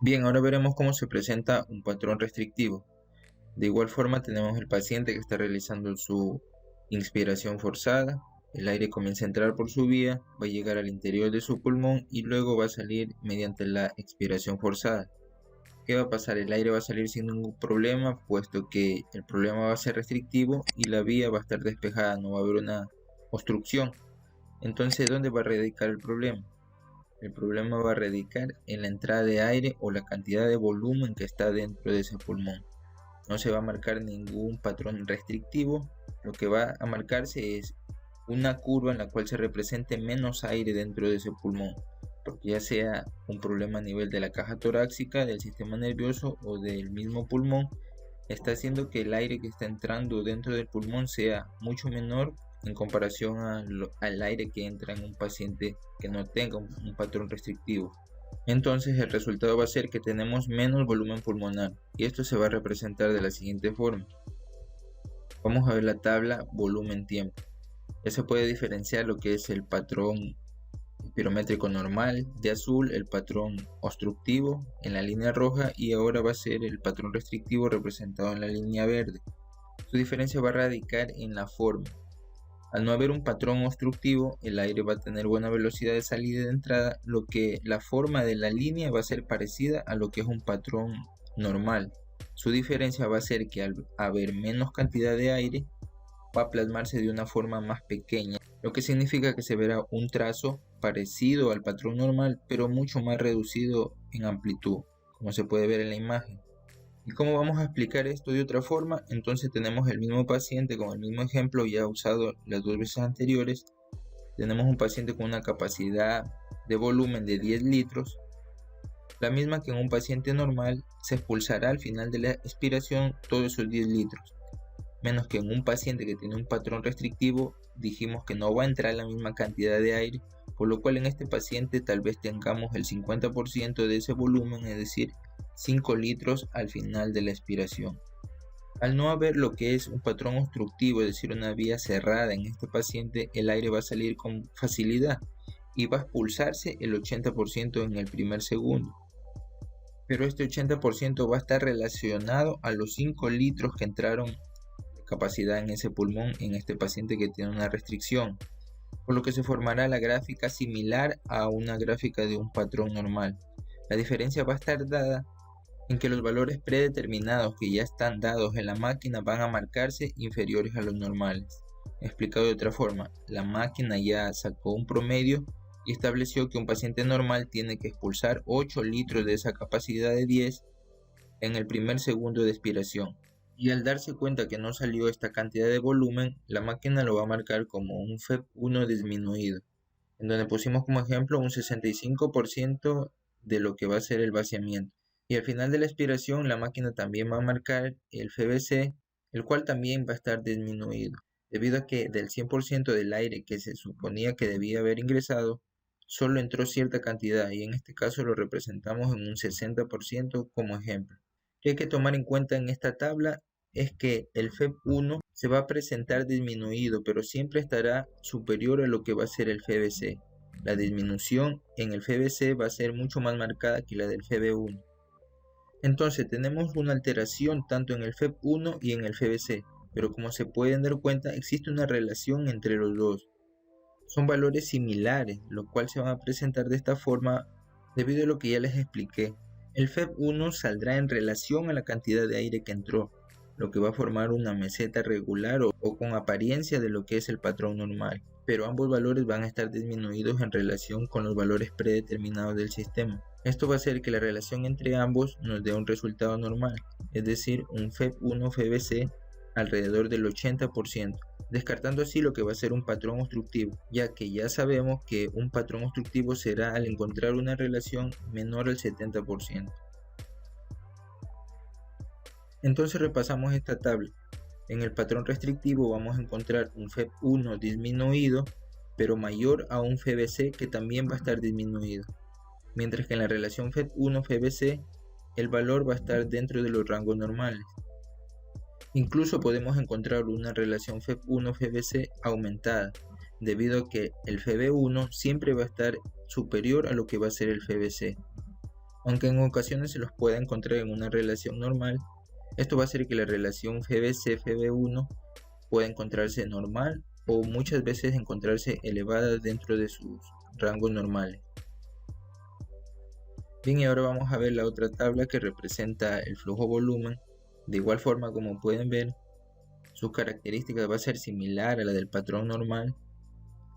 Bien, ahora veremos cómo se presenta un patrón restrictivo. De igual forma tenemos el paciente que está realizando su inspiración forzada, el aire comienza a entrar por su vía, va a llegar al interior de su pulmón y luego va a salir mediante la expiración forzada. ¿Qué va a pasar? El aire va a salir sin ningún problema, puesto que el problema va a ser restrictivo y la vía va a estar despejada, no va a haber una obstrucción. Entonces, ¿dónde va a radicar el problema? El problema va a radicar en la entrada de aire o la cantidad de volumen que está dentro de ese pulmón. No se va a marcar ningún patrón restrictivo, lo que va a marcarse es una curva en la cual se represente menos aire dentro de ese pulmón, porque ya sea un problema a nivel de la caja torácica, del sistema nervioso o del mismo pulmón, está haciendo que el aire que está entrando dentro del pulmón sea mucho menor en comparación al aire que entra en un paciente que no tenga un patrón restrictivo. Entonces el resultado va a ser que tenemos menos volumen pulmonar y esto se va a representar de la siguiente forma. Vamos a ver la tabla volumen-tiempo. Ya se puede diferenciar lo que es el patrón pirométrico normal de azul, el patrón obstructivo en la línea roja y ahora va a ser el patrón restrictivo representado en la línea verde. Su diferencia va a radicar en la forma. Al no haber un patrón obstructivo, el aire va a tener buena velocidad de salida y de entrada, lo que la forma de la línea va a ser parecida a lo que es un patrón normal. Su diferencia va a ser que al haber menos cantidad de aire, va a plasmarse de una forma más pequeña, lo que significa que se verá un trazo parecido al patrón normal, pero mucho más reducido en amplitud, como se puede ver en la imagen. ¿Y cómo vamos a explicar esto de otra forma? Entonces tenemos el mismo paciente con el mismo ejemplo ya usado las dos veces anteriores. Tenemos un paciente con una capacidad de volumen de 10 litros, la misma que en un paciente normal. Se expulsará al final de la expiración todos esos 10 litros. Menos que en un paciente que tiene un patrón restrictivo, dijimos que no va a entrar la misma cantidad de aire, por lo cual en este paciente tal vez tengamos el 50% de ese volumen, es decir, 5 litros al final de la expiración. Al no haber lo que es un patrón obstructivo, es decir, una vía cerrada en este paciente, el aire va a salir con facilidad y va a expulsarse el 80% en el primer segundo. Pero este 80% va a estar relacionado a los 5 litros que entraron de capacidad en ese pulmón en este paciente que tiene una restricción, por lo que se formará la gráfica similar a una gráfica de un patrón normal. La diferencia va a estar dada en que los valores predeterminados que ya están dados en la máquina van a marcarse inferiores a los normales. Explicado de otra forma, la máquina ya sacó un promedio y estableció que un paciente normal tiene que expulsar 8 litros de esa capacidad de 10 en el primer segundo de expiración. Y al darse cuenta que no salió esta cantidad de volumen, la máquina lo va a marcar como un FEP1 disminuido, en donde pusimos como ejemplo un 65% de lo que va a ser el vaciamiento. Y al final de la expiración, la máquina también va a marcar el FBC, el cual también va a estar disminuido, debido a que del 100% del aire que se suponía que debía haber ingresado, solo entró cierta cantidad y en este caso lo representamos en un 60% como ejemplo. Lo que hay que tomar en cuenta en esta tabla es que el FEP1 se va a presentar disminuido, pero siempre estará superior a lo que va a ser el FBC. La disminución en el FBC va a ser mucho más marcada que la del FB1. Entonces tenemos una alteración tanto en el FEP1 y en el FBC, pero como se pueden dar cuenta existe una relación entre los dos. Son valores similares, lo cual se van a presentar de esta forma debido a lo que ya les expliqué. El FEP1 saldrá en relación a la cantidad de aire que entró, lo que va a formar una meseta regular o con apariencia de lo que es el patrón normal, pero ambos valores van a estar disminuidos en relación con los valores predeterminados del sistema. Esto va a hacer que la relación entre ambos nos dé un resultado normal, es decir, un FEP1 FBC alrededor del 80%, descartando así lo que va a ser un patrón obstructivo, ya que ya sabemos que un patrón obstructivo será al encontrar una relación menor al 70%. Entonces repasamos esta tabla. En el patrón restrictivo vamos a encontrar un FEP1 disminuido, pero mayor a un FBC que también va a estar disminuido, mientras que en la relación FEP1-FBC el valor va a estar dentro de los rangos normales. Incluso podemos encontrar una relación FEP1-FBC aumentada, debido a que el FB1 siempre va a estar superior a lo que va a ser el FBC. aunque en ocasiones se los pueda encontrar en una relación normal. Esto va a hacer que la relación FBC-FB1 pueda encontrarse normal o muchas veces encontrarse elevada dentro de sus rangos normales. Bien, y ahora vamos a ver la otra tabla que representa el flujo volumen. De igual forma, como pueden ver, sus características va a ser similar a la del patrón normal,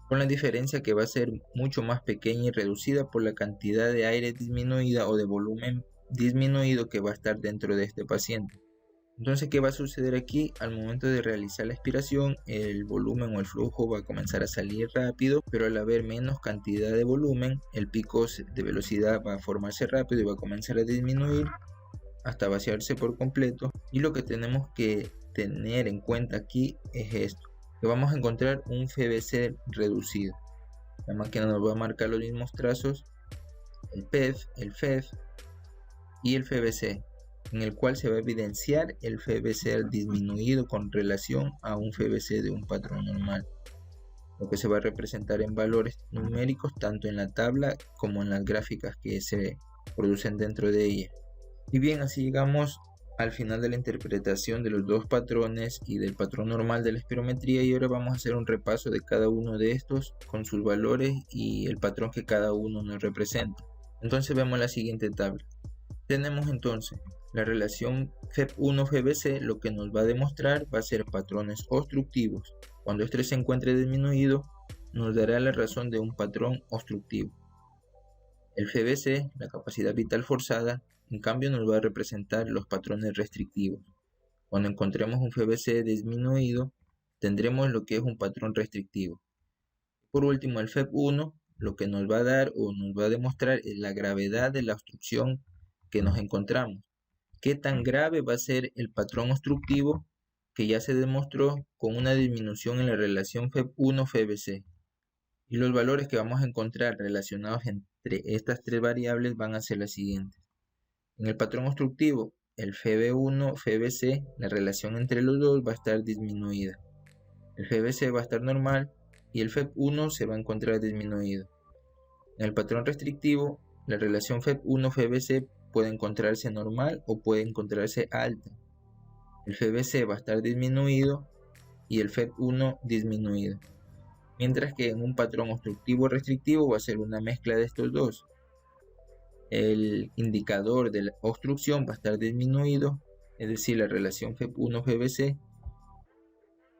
con la diferencia que va a ser mucho más pequeña y reducida por la cantidad de aire disminuida o de volumen disminuido que va a estar dentro de este paciente. Entonces, ¿qué va a suceder aquí? Al momento de realizar la expiración, el volumen o el flujo va a comenzar a salir rápido, pero al haber menos cantidad de volumen, el pico de velocidad va a formarse rápido y va a comenzar a disminuir hasta vaciarse por completo. Y lo que tenemos que tener en cuenta aquí es esto, que vamos a encontrar un FBC reducido. La máquina nos va a marcar los mismos trazos, el PEF, el FEF y el FBC, en el cual se va a evidenciar el FBC disminuido con relación a un FBC de un patrón normal, lo que se va a representar en valores numéricos tanto en la tabla como en las gráficas que se producen dentro de ella. Y bien, así llegamos al final de la interpretación de los dos patrones y del patrón normal de la espirometría, y ahora vamos a hacer un repaso de cada uno de estos con sus valores y el patrón que cada uno nos representa. Entonces vemos la siguiente tabla. Tenemos entonces la relación FEB1-FBC, lo que nos va a demostrar va a ser patrones obstructivos. Cuando este se encuentre disminuido, nos dará la razón de un patrón obstructivo. El FBC, la capacidad vital forzada, en cambio nos va a representar los patrones restrictivos. Cuando encontremos un FBC disminuido, tendremos lo que es un patrón restrictivo. Por último, el FEB1, lo que nos va a dar o nos va a demostrar es la gravedad de la obstrucción que nos encontramos. ¿Qué tan grave va a ser el patrón obstructivo que ya se demostró con una disminución en la relación FEB1-FBC? Y los valores que vamos a encontrar relacionados entre estas tres variables van a ser las siguientes. En el patrón obstructivo, el FB1-FBC, la relación entre los dos va a estar disminuida. El FBC va a estar normal y el FEB1 se va a encontrar disminuido. En el patrón restrictivo, la relación FEB1-FBC puede encontrarse normal o puede encontrarse alta. El FBC va a estar disminuido y el FEB1 disminuido. Mientras que en un patrón obstructivo restrictivo va a ser una mezcla de estos dos. El indicador de la obstrucción va a estar disminuido, es decir, la relación FEB1-FBC.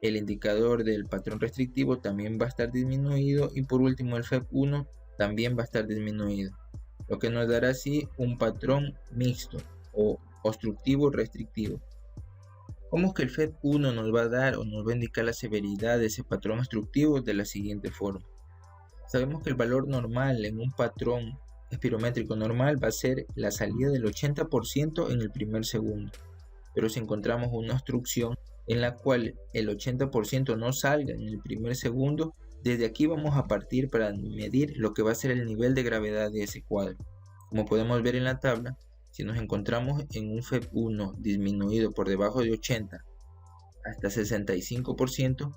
El indicador del patrón restrictivo también va a estar disminuido y por último el FEB1 también va a estar disminuido, lo que nos dará así un patrón mixto o obstructivo restrictivo. ¿Cómo es que el FEB1 nos va a dar o nos va a indicar la severidad de ese patrón obstructivo? De la siguiente forma. Sabemos que el valor normal en un patrón espirométrico normal va a ser la salida del 80% en el primer segundo, pero si encontramos una obstrucción en la cual el 80% no salga en el primer segundo, desde aquí vamos a partir para medir lo que va a ser el nivel de gravedad de ese cuadro. Como podemos ver en la tabla, si nos encontramos en un FEB1 disminuido por debajo de 80 hasta 65%,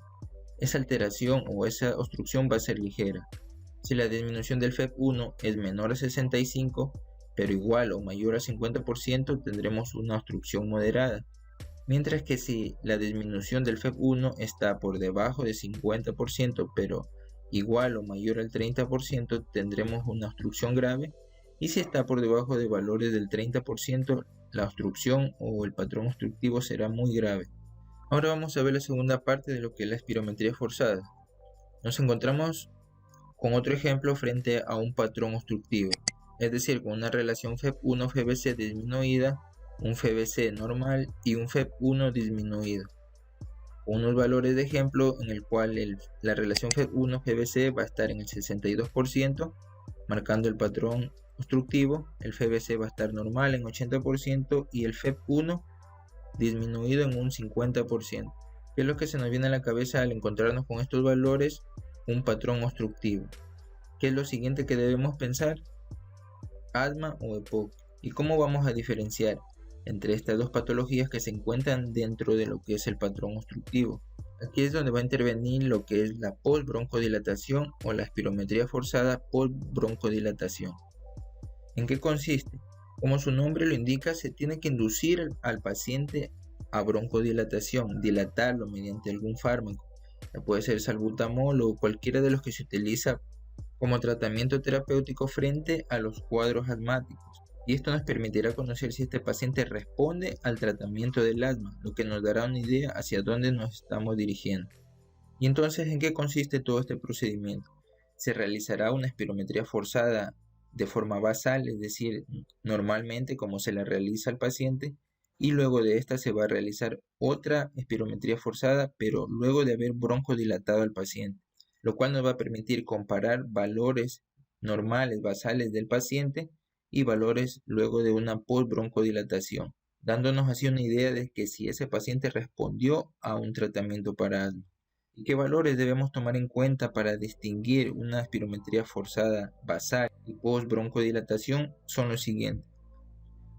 esa alteración o esa obstrucción va a ser ligera. Si la disminución del FEB1 es menor a 65, pero igual o mayor a 50%, tendremos una obstrucción moderada. Mientras que si la disminución del FEB1 está por debajo de 50%, pero igual o mayor al 30%, tendremos una obstrucción grave. Y si está por debajo de valores del 30%, la obstrucción o el patrón obstructivo será muy grave. Ahora vamos a ver la segunda parte de lo que es la espirometría forzada. Nos encontramos con otro ejemplo frente a un patrón obstructivo, es decir, con una relación FEB1-FBC disminuida, un FBC normal y un FEB1 disminuido, con unos valores de ejemplo en el cual la relación FEB1-FBC va a estar en el 62%, marcando el patrón obstructivo. El FBC va a estar normal en 80% y el FEB1 disminuido en un 50%. ¿Qué es lo que se nos viene a la cabeza al encontrarnos con estos valores? Un patrón obstructivo. ¿Qué es lo siguiente que debemos pensar? Asma o EPOC. ¿Y cómo vamos a diferenciar entre estas dos patologías que se encuentran dentro de lo que es el patrón obstructivo? Aquí es donde va a intervenir lo que es la postbroncodilatación o la espirometría forzada postbroncodilatación. ¿En qué consiste? Como su nombre lo indica, se tiene que inducir al paciente a broncodilatación, dilatarlo mediante algún fármaco. Puede ser salbutamol o cualquiera de los que se utiliza como tratamiento terapéutico frente a los cuadros asmáticos. Y esto nos permitirá conocer si este paciente responde al tratamiento del asma, lo que nos dará una idea hacia dónde nos estamos dirigiendo. Y entonces, ¿en qué consiste todo este procedimiento? Se realizará una espirometría forzada de forma basal, es decir, normalmente como se la realiza al paciente, y luego de esta se va a realizar otra espirometría forzada, pero luego de haber broncodilatado al paciente, lo cual nos va a permitir comparar valores normales basales del paciente y valores luego de una postbroncodilatación, dándonos así una idea de que si ese paciente respondió a un tratamiento para asma. ¿Y qué valores debemos tomar en cuenta para distinguir una espirometría forzada basal y postbroncodilatación? Son los siguientes.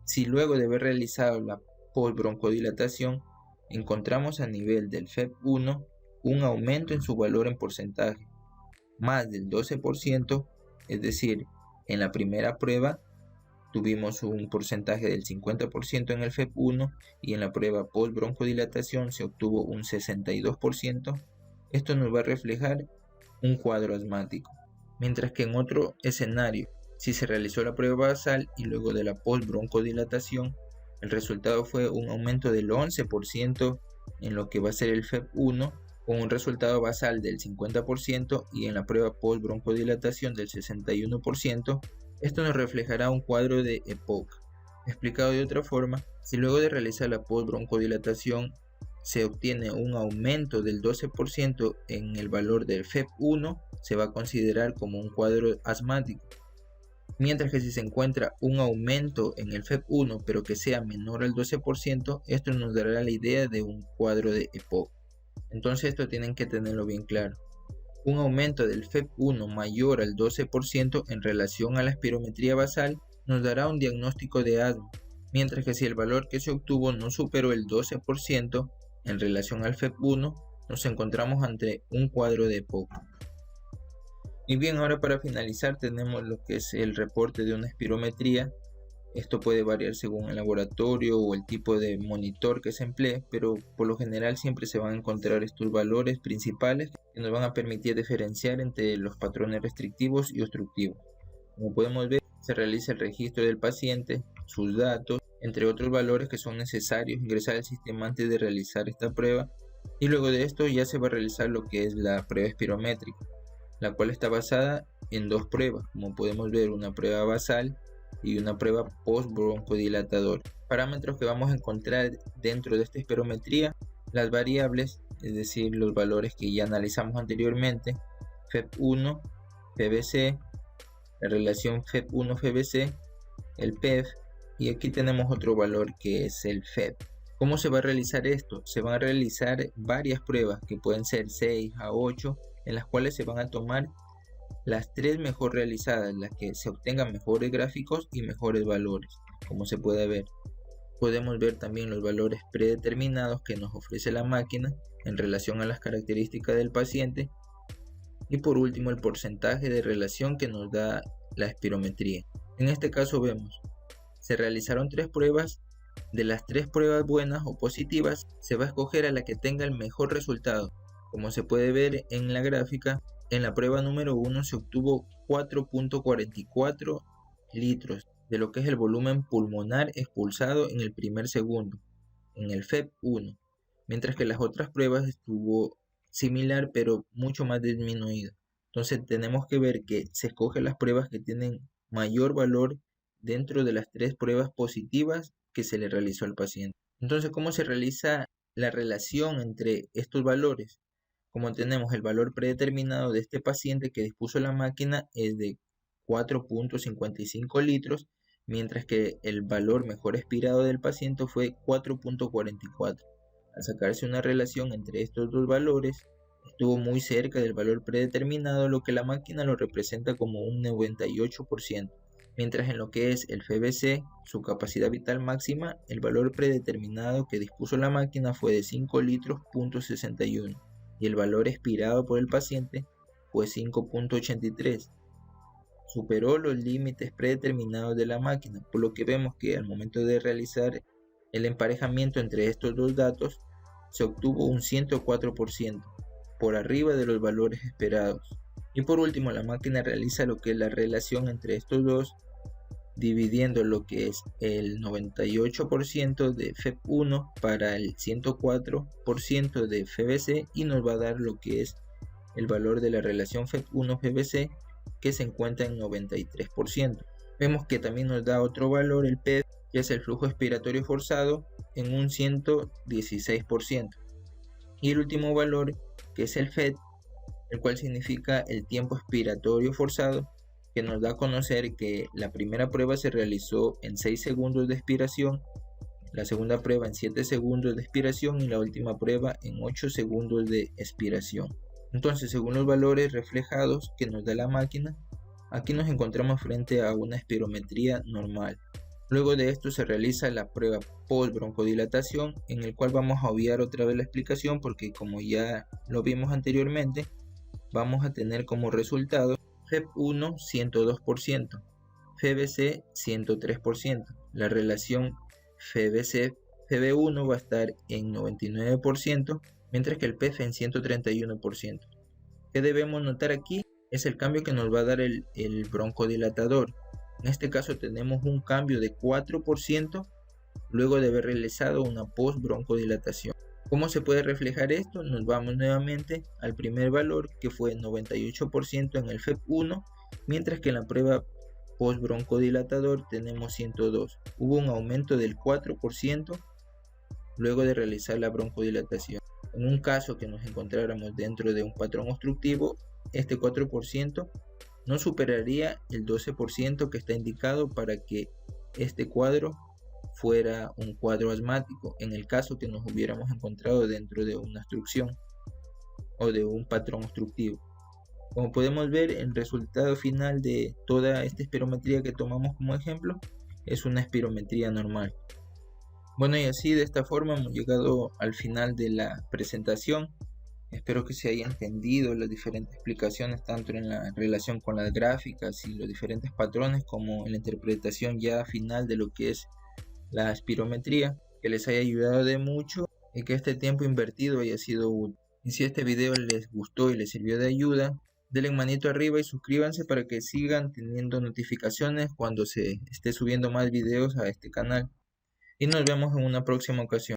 Si luego de haber realizado la postbroncodilatación encontramos a nivel del FEV1 un aumento en su valor en porcentaje, más del 12%, es decir, en la primera prueba tuvimos un porcentaje del 50% en el FEV1 y en la prueba postbroncodilatación se obtuvo un 62%, esto nos va a reflejar un cuadro asmático. Mientras que en otro escenario, si se realizó la prueba basal y luego de la postbroncodilatación, el resultado fue un aumento del 11% en lo que va a ser el FEV1, con un resultado basal del 50% y en la prueba postbroncodilatación del 61%, esto nos reflejará un cuadro de EPOC. Explicado de otra forma, si luego de realizar la postbroncodilatación se obtiene un aumento del 12% en el valor del FEV1, se va a considerar como un cuadro asmático. Mientras que si se encuentra un aumento en el FEV1 pero que sea menor al 12%, esto nos dará la idea de un cuadro de EPOC. Entonces esto tienen que tenerlo bien claro. Un aumento del FEV1 mayor al 12% en relación a la espirometría basal nos dará un diagnóstico de asma, mientras que si el valor que se obtuvo no superó el 12% en relación al FEV1, nos encontramos ante un cuadro de EPOC. Y bien, ahora para finalizar tenemos lo que es el reporte de una espirometría. Esto puede variar según el laboratorio o el tipo de monitor que se emplee, pero por lo general siempre se van a encontrar estos valores principales que nos van a permitir diferenciar entre los patrones restrictivos y obstructivos. Como podemos ver, se realiza el registro del paciente, sus datos, entre otros valores que son necesarios ingresar al sistema antes de realizar esta prueba, y luego de esto ya se va a realizar lo que es la prueba espirométrica, la cual está basada en dos pruebas, como podemos ver, una prueba basal y una prueba postbroncodilatadora. Parámetros que vamos a encontrar dentro de esta espirometría: las variables, es decir, los valores que ya analizamos anteriormente, FEV1, FVC, la relación FEV1-FVC, el PEV, y aquí tenemos otro valor que es el FEV. ¿Cómo se va a realizar esto? Se van a realizar varias pruebas que pueden ser 6 a 8, en las cuales se van a tomar las 3 mejor realizadas, las que se obtengan mejores gráficos y mejores valores. Como se puede ver, podemos ver también los valores predeterminados que nos ofrece la máquina en relación a las características del paciente, y por último el porcentaje de relación que nos da la espirometría. En este caso vemos, se realizaron 3 pruebas. De las 3 pruebas buenas o positivas, se va a escoger a la que tenga el mejor resultado. Como se puede ver en la gráfica, en la prueba número 1 se obtuvo 4.44 litros de lo que es el volumen pulmonar expulsado en el primer segundo, en el FEV1, mientras que las otras pruebas estuvo similar pero mucho más disminuido. Entonces tenemos que ver que se escogen las pruebas que tienen mayor valor dentro de las 3 pruebas positivas que se le realizó al paciente. Entonces, ¿cómo se realiza la relación entre estos valores? Como tenemos el valor predeterminado de este paciente que dispuso la máquina es de 4.55 litros, mientras que el valor mejor expirado del paciente fue 4.44. Al sacarse una relación entre estos dos valores, estuvo muy cerca del valor predeterminado, lo que la máquina lo representa como un 98%. Mientras en lo que es el FVC, su capacidad vital máxima, el valor predeterminado que dispuso la máquina fue de 5 litros.61 y el valor expirado por el paciente fue 5.83. superó los límites predeterminados de la máquina, por lo que vemos que al momento de realizar el emparejamiento entre estos dos datos se obtuvo un 104%, por arriba de los valores esperados. Y por último, la máquina realiza lo que es la relación entre estos dos, dividiendo lo que es el 98% de FEP1 para el 104% de FBC, y nos va a dar lo que es el valor de la relación FEP1-FBC, que se encuentra en 93%. Vemos que también nos da otro valor, el PEF, que es el flujo expiratorio forzado, en un 116%. Y el último valor, que es el FET, el cual significa el tiempo expiratorio forzado, que nos da a conocer que la primera prueba se realizó en 6 segundos de expiración, la segunda prueba en 7 segundos de expiración y la última prueba en 8 segundos de expiración. Entonces, según los valores reflejados que nos da la máquina, aquí nos encontramos frente a una espirometría normal. Luego de esto se realiza la prueba post-broncodilatación, en el cual vamos a obviar otra vez la explicación porque, como ya lo vimos anteriormente, vamos a tener como resultado FEP1 102%, FBC 103%. La relación FBC-FB1 va a estar en 99%, mientras que el PEF en 131%. ¿Qué debemos notar aquí? Es el cambio que nos va a dar el broncodilatador. En este caso tenemos un cambio de 4% luego de haber realizado una post-broncodilatación. ¿Cómo se puede reflejar esto? Nos vamos nuevamente al primer valor, que fue 98% en el FEP1, mientras que en la prueba post-broncodilatador tenemos 102. Hubo un aumento del 4% luego de realizar la broncodilatación. En un caso que nos encontráramos dentro de un patrón obstructivo, este 4% no superaría el 12% que está indicado para que este cuadro fuera un cuadro asmático, en el caso que nos hubiéramos encontrado dentro de una obstrucción o de un patrón obstructivo. Como podemos ver, el resultado final de toda esta espirometría que tomamos como ejemplo es una espirometría normal. Bueno, y así de esta forma hemos llegado al final de la presentación. Espero que se haya entendido las diferentes explicaciones, tanto en la relación con las gráficas y los diferentes patrones, como en la interpretación ya final de lo que es la espirometría, que les haya ayudado de mucho y que este tiempo invertido haya sido útil. Y si este video les gustó y les sirvió de ayuda, denle manito arriba y suscríbanse para que sigan teniendo notificaciones cuando se esté subiendo más videos a este canal. Y nos vemos en una próxima ocasión.